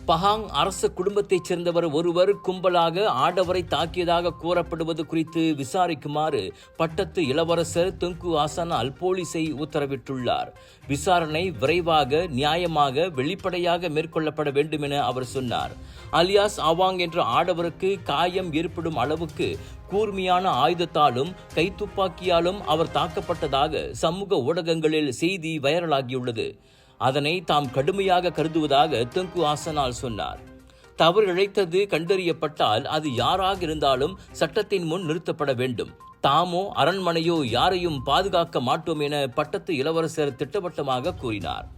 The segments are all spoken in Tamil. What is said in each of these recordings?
பஹாங் அரச குடும்பத்தைச் சேர்ந்தவர் ஒருவர் கும்பலாக ஆடவரை தாக்கியதாக கூறப்படுவது குறித்து விசாரிக்குமாறு பட்டத்து இளவரசர் துங்கு ஆசானால் போலீஸை உத்தரவிட்டுள்ளார். விசாரணை விரைவாக, நியாயமாக, வெளிப்படையாக மேற்கொள்ளப்பட வேண்டும் என அவர் சொன்னார். அலியாஸ் அவாங் என்ற ஆடவருக்கு காயம் ஏற்படும் அளவுக்கு கூர்மையான ஆயுதத்தாலும் கைத்துப்பாக்கியாலும் அவர் தாக்கப்பட்டதாக சமூக ஊடகங்களில் செய்தி வைரலாகியுள்ளது. அதனை தாம் கடுமையாக கருதுவதாக துங்கு ஆசனால் சொன்னார். தவறு இழைத்தது கண்டறியப்பட்டால் அது யாராக இருந்தாலும் சட்டத்தின் முன் நிறுத்தப்பட வேண்டும். தாமோ அரண்மனையோ யாரையும் பாதுகாக்க மாட்டோம் என பட்டத்து இளவரசர் திட்டவட்டமாக கூறினார்.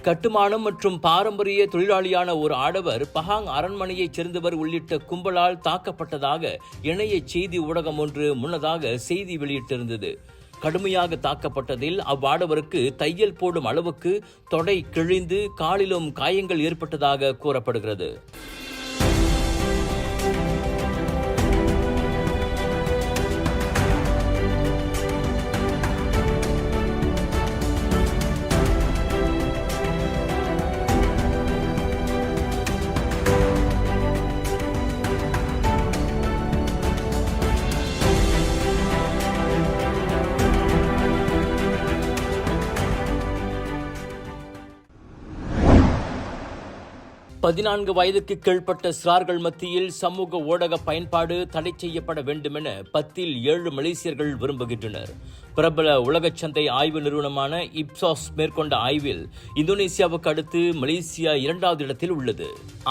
கட்டுமானம் மற்றும் பாரம்பரிய தொழிலாளியான ஒரு ஆடவர் பஹாங் அரண்மனையைச் சேர்ந்தவர் உள்ளிட்ட கும்பலால் தாக்கப்பட்டதாக இணைய செய்தி ஊடகம் ஒன்று முன்னதாக செய்தி வெளியிட்டிருந்தது. கடுமையாக தாக்கப்பட்டதில் அவ்வாடவருக்கு தையல் போடும் அளவுக்கு தொடை கிழிந்து காலிலும் காயங்கள் ஏற்பட்டதாக கூறப்படுகிறது. பதினான்கு வயதுக்கு கீழ்ப்பட்ட சிறார்கள் மத்தியில் சமூக ஊடக பயன்பாடு தடை செய்யப்பட வேண்டுமென 10 மலேசியர்கள் விரும்புகின்றனர். பிரபல உலகச் சந்தை ஆய்வு நிறுவனமான இப்சாஸ் மேற்கொண்ட ஆய்வில் இந்தோனேசியாவுக்கு அடுத்து மலேசியா 2வது இடத்தில் உள்ளது.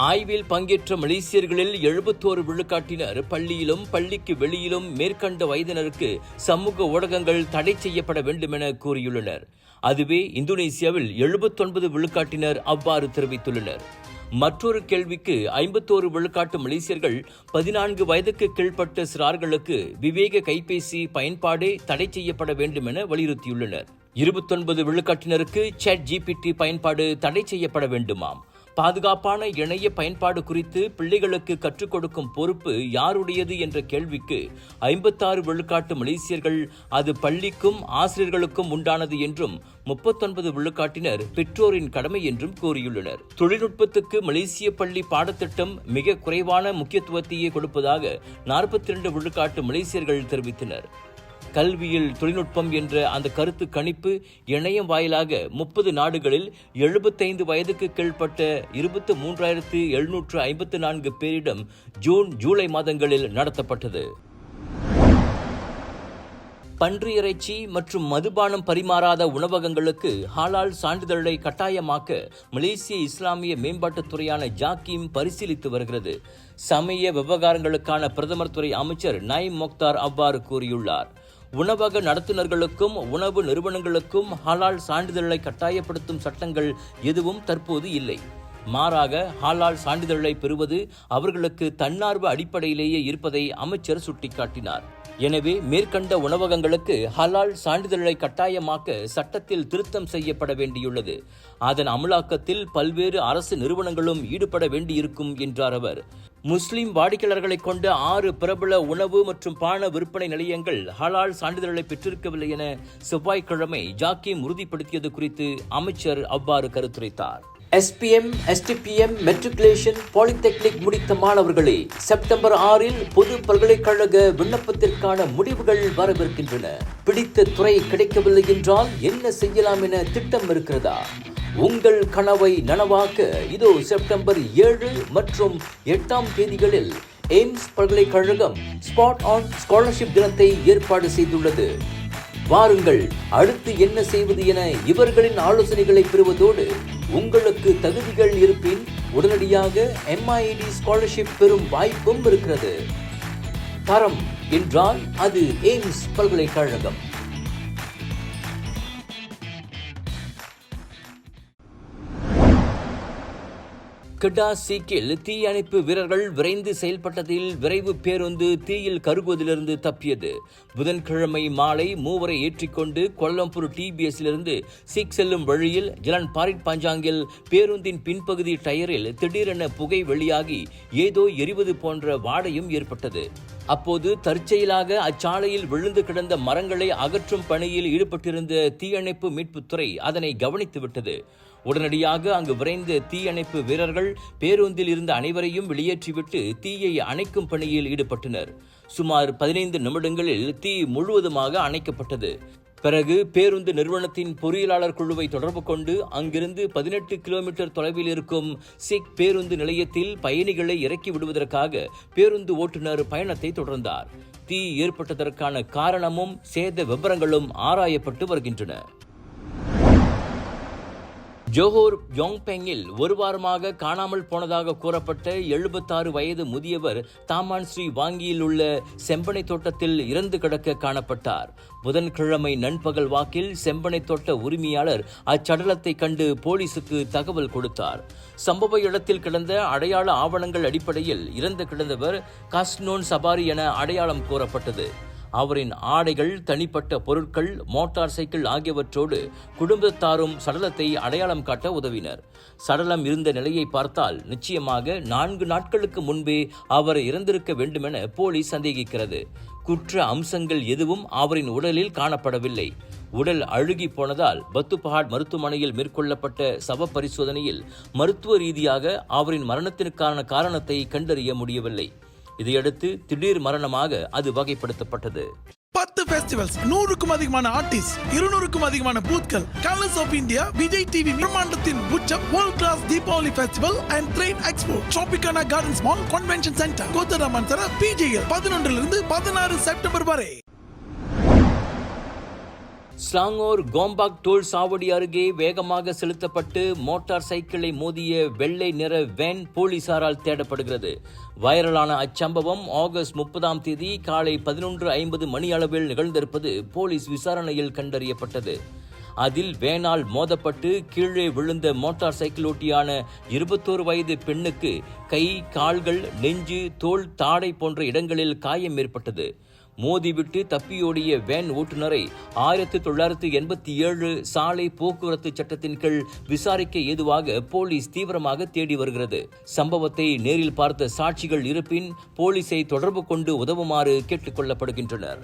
ஆய்வில் பங்கேற்ற மலேசியர்களில் 71% பள்ளியிலும் பள்ளிக்கு வெளியிலும் மேற்கண்ட வயதினருக்கு சமூக ஊடகங்கள் தடை செய்யப்பட வேண்டும் என கூறியுள்ளனர். அதுவே இந்தோனேசியாவில் 79% அவ்வாறு தெரிவித்துள்ளனர். மற்றொரு கேள்விக்கு 51% மலேசியர்கள் 14 வயதுக்கு கீழ்ப்பட்ட சிறார்களுக்கு விவேக கைபேசி பயன்பாடே தடை செய்யப்பட வேண்டும் என வலியுறுத்தியுள்ளனர். 29% சாட் ஜிபிடி பயன்பாடு தடை செய்யப்பட வேண்டுமாம். பாதுகாப்பான இணைய பயன்பாடு குறித்து பிள்ளைகளுக்கு கற்றுக் கொடுக்கும் பொறுப்பு யாருடையது என்ற கேள்விக்கு 56% மலேசியர்கள் அது பள்ளிக்கும் ஆசிரியர்களுக்கும் உண்டானது என்றும் 39% பெற்றோரின் கடமை என்றும் கூறியுள்ளனர். தொழில்நுட்பத்துக்கு மலேசிய பள்ளி பாடத்திட்டம் மிக குறைவான முக்கியத்துவத்தையே கொடுப்பதாக 42% மலேசியர்கள் தெரிவித்தனர். கல்வியில் தொழில்நுட்பம் என்ற அந்த கருத்து கணிப்பு இணையம் வாயிலாக 30 நாடுகளில் 75 வயதுக்கு கீழ்ப்பட்ட 23,754 பேரிடம் ஜூன், ஜூலை மாதங்களில் நடத்தப்பட்டது. பன்றி இறைச்சி மற்றும் மதுபானம் பரிமாறாத உணவகங்களுக்கு ஹலால் சான்றிதழை கட்டாயமாக்க மலேசிய இஸ்லாமிய மேம்பாட்டுத்துறையான ஜாக்கீம் பரிசீலித்து வருகிறது. சமய விவகாரங்களுக்கான பிரதமர் துறை அமைச்சர் நயீம் மொக்தார் அவ்வாறு கூறியுள்ளார். உணவக நடத்துனர்களுக்கும் உணவு நிறுவனங்களுக்கும் ஹலால் சான்றிதழை கட்டாயப்படுத்தும் சட்டங்கள் எதுவும் தற்போது இல்லை. மாறாக ஹலால் சான்றிதழை பெறுவது அவர்களுக்கு தன்னார்வ அடிப்படையிலேயே இருப்பதை அமைச்சர் சுட்டிக்காட்டினார். எனவே மேற்கண்ட உணவகங்களுக்கு ஹலால் சான்றிதழை கட்டாயமாக்க சட்டத்தில் திருத்தம் செய்யப்பட வேண்டியுள்ளது. அதன் அமலாக்கத்தில் பல்வேறு அரசு நிறுவனங்களும் ஈடுபட வேண்டியிருக்கும் என்றார் அவர். முஸ்லிம் வாடிக்கையாளர்களை கொண்ட 6 பிரபல உணவு மற்றும் பான விற்பனை நிலையங்கள் ஹலால் சான்றிதழை பெற்றிருக்கவில்லை என செவ்வாய்க்கிழமை ஜாக்கீம் உறுதிப்படுத்தியது குறித்து அமைச்சர் அவ்வாறு கருத்துரைத்தார். SPM, STPM மெட்ரிகுலேஷன் பாலிடெக்னிக் முடித்த மாணவர்களே, செப்டம்பர் 6 பொது பல்கலைக்கழக விண்ணப்பத்திற்கான முடிவுகள் வரவிருக்கின்றன. பிடித்த துறை கிடைக்கவில்லை என்றால் என்ன செய்யலாம் என திட்டம் இருக்கிறதா? உங்கள் கனவை நனவாக்க இதோ செப்டம்பர் 7 மற்றும் 8 தேதிகளில் எய்ம்ஸ் பல்கலைக்கழகம் ஸ்பாட் ஆன் ஸ்காலர்ஷிப் தினத்தை ஏற்பாடு செய்துள்ளது. வாருங்கள், அடுத்து என்ன செய்வது என இவர்களின் ஆலோசனைகளை பெறுவதோடு உங்களுக்கு தகுதிகள் இருப்பின் உடனடியாக MIED ஸ்காலர்ஷிப் பெறும் வாய்ப்பும் இருக்கிறது. தரம் என்றால் அது எய்ம்ஸ் பல்கலைக்கழகம். கிடா சீக்கில் தீயணைப்பு வீரர்கள் விரைந்து செயல்பட்டதில் விரைவு பேருந்து தீயில் கருகுவதிலிருந்து தப்பியது. புதன்கிழமை மாலை 3 ஏற்றிக்கொண்டு கொல்லம்பூர் TBSலிருந்து சீக் செல்லும் வழியில் ஜலன் பாரிட் பஞ்சாங்கில் பேருந்தின் பின்பகுதி டயரில் திடீரென புகை வெளியாகி ஏதோ எரிவது போன்ற வாடையும் ஏற்பட்டது. அப்போது தற்செயலாக அச்சாலையில் விழுந்து கிடந்த மரங்களை அகற்றும் பணியில் ஈடுபட்டிருந்த தீயணைப்பு மீட்புத்துறை அதனை கவனித்துவிட்டது. உடனடியாக அங்கு விரைந்த தீயணைப்பு வீரர்கள் பேருந்தில் இருந்த அனைவரையும் வெளியேற்றிவிட்டு தீயை அணைக்கும் பணியில் ஈடுபட்டனர். சுமார் 15 நிமிடங்களில் தீ முழுவதுமாக அணைக்கப்பட்டது. பிறகு பேருந்து நிறுவனத்தின் பொறியியலாளர் குழுவை தொடர்பு கொண்டு அங்கிருந்து 18 கிலோமீட்டர் தொலைவில் இருக்கும் சிக் பேருந்து நிலையத்தில் பயணிகளை இறக்கி விடுவதற்காக பேருந்து ஓட்டுநர் பயணத்தை தொடர்ந்தார். தீ ஏற்பட்டதற்கான காரணமும் சேத விவரங்களும் ஆராயப்பட்டு வருகின்றன. ஜோஹோர் யோங்பெங்கில் ஒரு வாரமாக காணாமல் போனதாக கூறப்பட்ட 76 வயது முதியவர் தாமான் ஸ்ரீ வாங்கியில் உள்ள செம்பனை தோட்டத்தில் இறந்து கிடக்க காணப்பட்டார். புதன்கிழமை நண்பகல் வாக்கில் செம்பனை தோட்ட உரிமையாளர் அச்சடலத்தை கண்டு போலீசுக்கு தகவல் கொடுத்தார். சம்பவ இடத்தில் கிடந்த அடையாள ஆவணங்கள் அடிப்படையில் இறந்து கிடந்தவர் காஸ்னோன் சபாரி என அடையாளம் கூறப்பட்டது. அவரின் ஆடைகள், தனிப்பட்ட பொருட்கள், மோட்டார் சைக்கிள் ஆகியவற்றோடு குடும்பத்தாரும் சடலத்தை அடையாளம் காட்ட உதவினர். சடலம் இருந்த நிலையை பார்த்தால் நிச்சயமாக 4 நாட்களுக்கு முன்பே அவர் இறந்திருக்க வேண்டுமென போலீஸ் சந்தேகிக்கிறது. குற்ற அம்சங்கள் எதுவும் அவரின் உடலில் காணப்படவில்லை. உடல் அழுகி போனதால் பத்துபஹாட் மருத்துவமனையில் மேற்கொள்ளப்பட்ட சவ பரிசோதனையில் மருத்துவ ரீதியாக அவரின் மரணத்திற்கான காரணத்தை கண்டறிய முடியவில்லை. இதையடுத்து திடீர் மரணமாக அது வகைப்படுத்தப்பட்டது. 10 ஃபெஸ்டிவல்ஸ், 100க்கும் அதிகமான ஆர்டிஸ்ட், 200க்கும் அதிகமான பூத்கள், colours of India, Vijay TV பிரம்மாண்டத்தின் உச்சம், world class Deepavali festival and train expo, Tropicana Gardens mall, convention centre, கோத்தராமன்சரா, பிஜேஎல் 11 16 செப்டம்பர் வரை. ஸ்லாங்கோர் கோம்பாக் டோல் சாவடி அருகே வேகமாக செலுத்தப்பட்டு மோட்டார் சைக்கிளை மோதிய வெள்ளை நிற வேன் போலீசாரால் தேடப்படுகிறது. வைரலான அச்சம்பவம் ஆகஸ்ட் 30ஆம் தேதி காலை 11:50 மணி அளவில் நிகழ்ந்திருப்பது போலீஸ் விசாரணையில் கண்டறியப்பட்டது. அதில் வேனால் மோதப்பட்டு கீழே விழுந்த மோட்டார் சைக்கிள் ஓட்டியான 21 வயது பெண்ணுக்கு கை, கால்கள், நெஞ்சு, தோள், தாடை போன்ற இடங்களில் காயம் ஏற்பட்டது. மோதிவிட்டு தப்பியோடிய வேன் ஓட்டுநரை 1987 சாலை போக்குவரத்து சட்டத்தின் கீழ் விசாரிக்க ஏதுவாக போலீஸ் தீவிரமாக தேடி வருகிறது. சம்பவத்தை நேரில் பார்த்த சாட்சிகள் இருப்பின் போலீஸை தொடர்பு கொண்டு உதவுமாறு கேட்டுக் கொள்ளப்படுகின்றனர்.